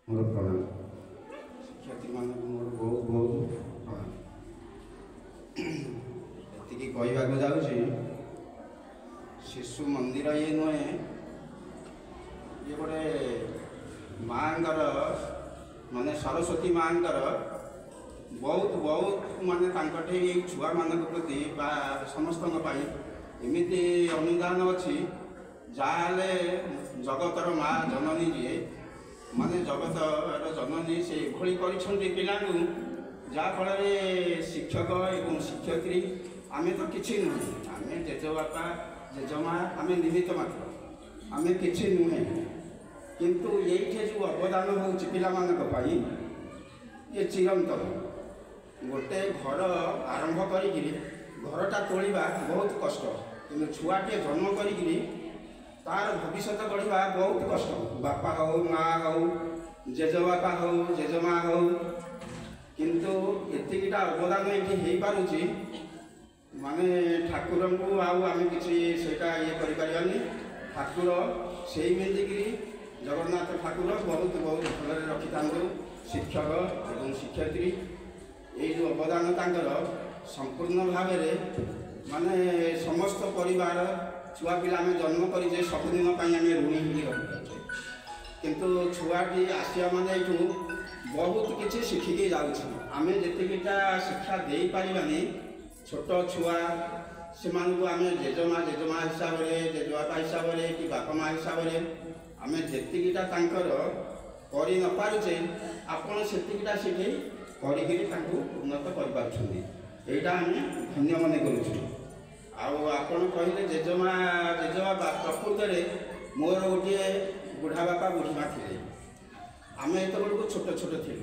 मोर प्रणाम शिक्षार्थी मानक मोर बहुत बहुत प्रणाम एति कहवाक जाऊँगी शिशु मंदिर ये नुहे ये गोटे माँगर माने सरस्वती माँगर बहुत बहुत माने छुआ मान प्रति समस्त एमती अनुदान अच्छी जहाँ जगतर माँ जननी जी माने जगत जननी से भली पिला जहाँफल शिक्षक एवं शिक्षयित्री आम तो किसी नुहे आम जेजेबापा जेजेमा आम निमित्त मात्र आम कि नुहे किंतु ये जो अवदान हो पाई ये चिरंतन गोटे घर आरंभ कर घरटा तोड़ा बहुत कष्ट कि छुआटे जन्म करी तार भविष्य गढ़ा बहुत कष्ट बापा हो माँ हो जेजेबापा हो जेजेमा हो किंतु एतिकटा अवदान ये पारुची माने ठाकुर को आम कि ये करें ठाकुर से मिलिकी जगन्नाथ ठाकुर बहुत बहुत भल रखी था शिक्षक एवं शिक्षयित्री ये जो अवदान तांकर संपूर्ण भाव माने समस्त परिवार छुआ पिला में जन्म करे सबुदिन आम ऋणी ही रही किंतु छुआटी आसिया माने ये बहुत किसी शिखिकी जामें जीटा शिक्षा दे पारानी छोट छुआ से आम जेजेमा जेजेमा हिसाब से जेजेबापा हिसाब से कि बापा माँ हिसाब से आम जीटा कर न पारुचे आपण सेतिकिटा शिखे कर उन्नत कर धन्य मन करूँ आपण कहले जेजेमा जेजेबापा प्रकृत में मोर गोटे बुढ़ा बापा बुढ़ी माँ थे आम एत बड़क छोट छोट थी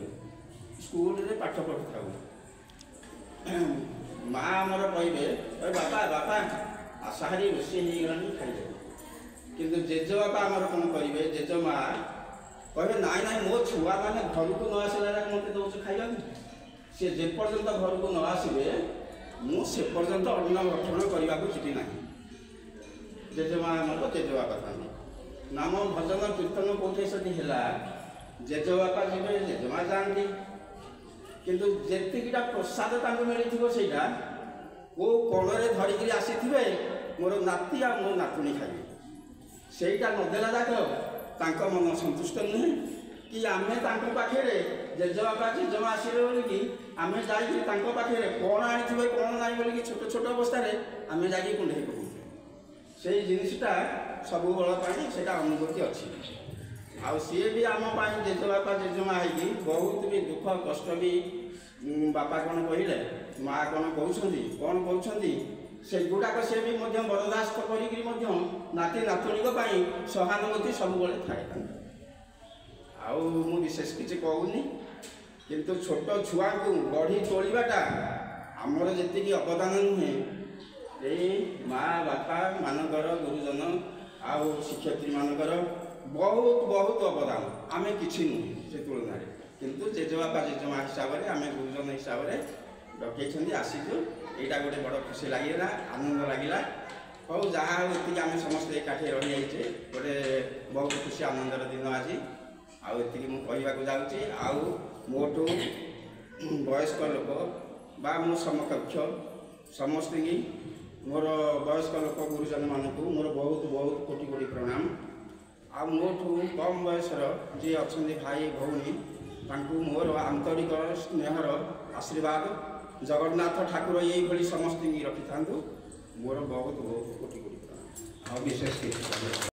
स्कूल रे पाठ पढ़ी था माँ आमर कहे बापा बापा आशाहारी रोषे होगा खाई किंतु जेजेबापा आमर कौन करेंगे जेजेमा कहे ना ना मो छुआ मैंने घर को न आसला मत दौर खाइबा सी जेपर्यंत घर को न आसवे मुझे पर्यंत अन्न गठन करने को जीवी ना जेजेमा आमर जेजेबापा था नाम भजन कीर्तन कौटे से जेजेबापा जी जेजेमा जाती किंतु जेतिकीटा प्रसाद मिली से को कणरे धरिकी आसी मोर नाती आ मो नातुणी खाइबे सेटा नदेला जाक मन संतुष्ट नुहे कि आम पाखे जेजेबापा जेजेमा आसवे बोलिकी आम जाखे कौन आनी कौन ना बोलिकी छोट छोट अवस्था आम जा कुंडे पकड़ से जिनटा सब बल से अनुभूति अच्छी आउ सी भी आम जेजेबापा जेजेमा है बहुत भी दुख कष्ट भी बापा कौन कहले माँ कौन कहते से गुड़ाक सी भी बरदास्त करी नाती नातुणी सहानुभूति सब थाए आउ विशेष किसी कहूनी किंतु छोट छुआ को गढ़ी तोड़ाटा आमर जी अवदान नुहे ये माँ बापा मानकर गुरुजन आउ शिक्षयित्री मानकर बहुत बहुत अवदान आम कि नुहे से तुलन किंतु जेजेबापा जेजेमा हिसाब से आम गुरुजन हिसाब से डकई आसीचु यहाँ गोटे बड़ खुशी लगे आनंद लगे हौ जहाँ ये आम समस्त एकाठी रही जाइए गोटे बहुत खुशी आनंदर दिन आज आती मुझे जाऊँगी आउ मोटू वयस्क लोक बा मो समकक्ष समस्त मोर वयस्क लोक गुरुजन मानक मोर बहुत बहुत कोटि कोटि प्रणाम आ मोठू कम बयसर जी अच्छा भाई भौणी मोर आंतरिक स्नेहर आशीर्वाद जगन्नाथ ठाकुर ये समस्त रखी था मोर बहुत बहुत कोटि कोटि प्रणाम विशेष